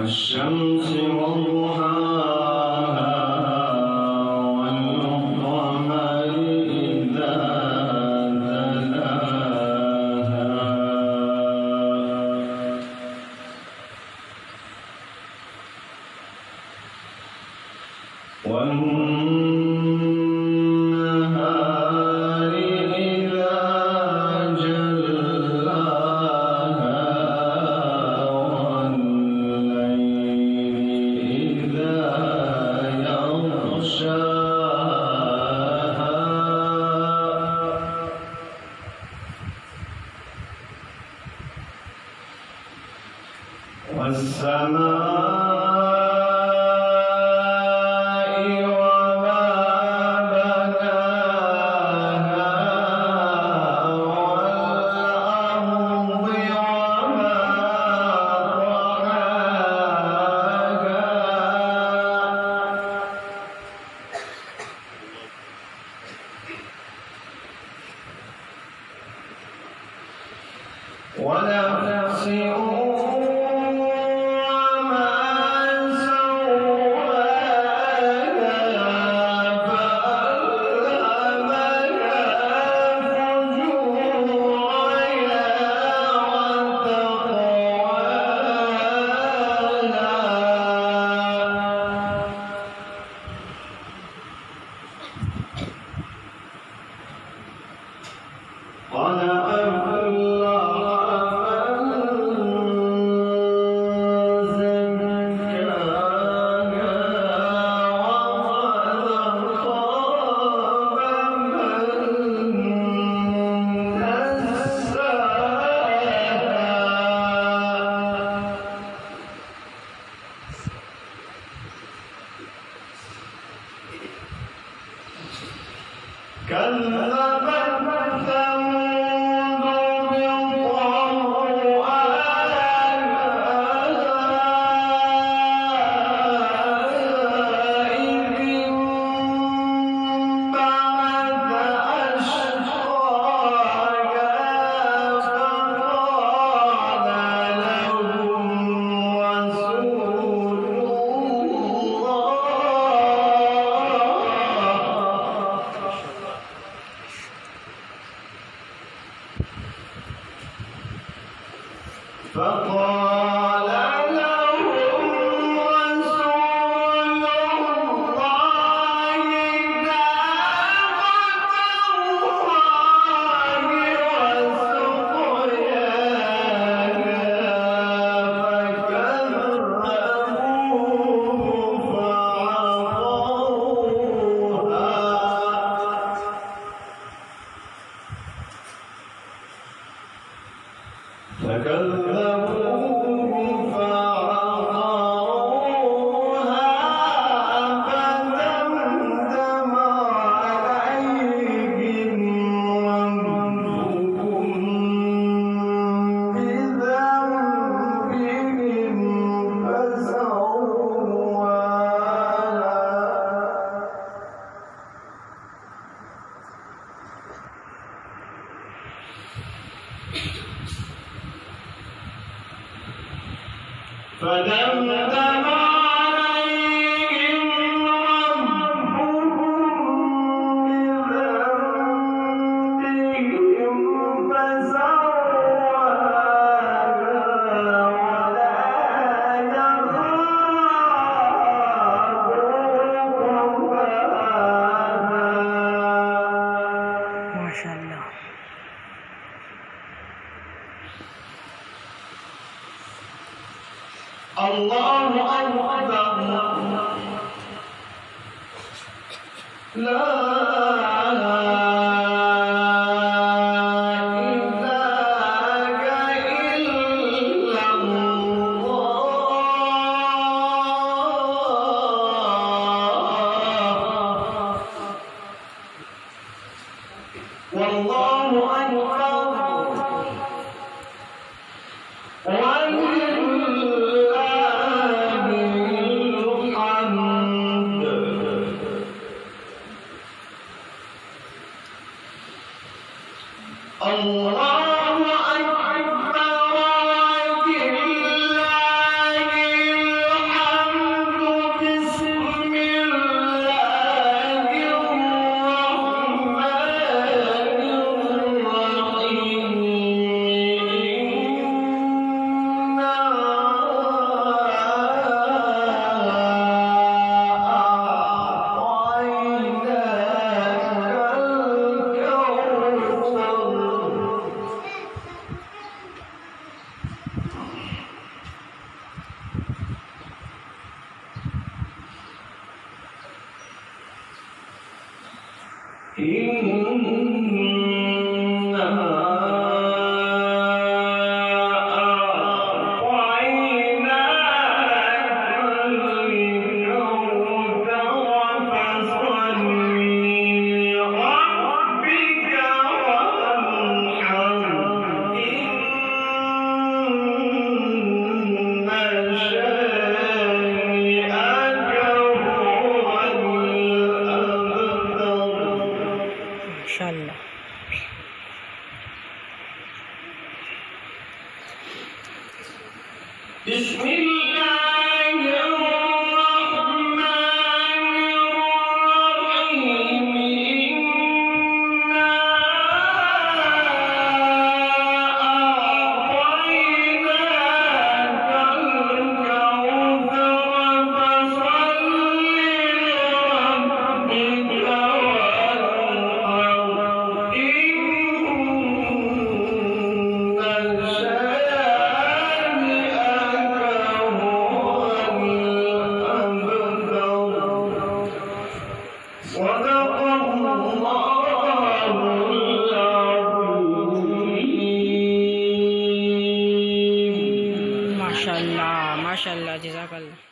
والشمس وضحاها والقمر إذا تلاها والنهار إذا جلاها والسماء وما بناها والأرض وما طحاها ونفس فقال لهم رسول الله دعوة الله وسقياها فكذبوه فدمدم عليهم ربهم بذنبهم فدمدم عليهم ربهم بذنبهم فسواها ولا يخاف عقباها. ما شاء الله. الله أكبر. لا إله والله أكبر ولله الحمد. الله أكبر ولله الحمد. بسم الله الرحمن الرحيم. إنا Inshallah. بسم الله الرحمن الرحيم. إنا أعطيناك الكوثر فصل لربك وانحر. صدق الله العظيم. ما شاء الله ما شاء الله، جزاك الله.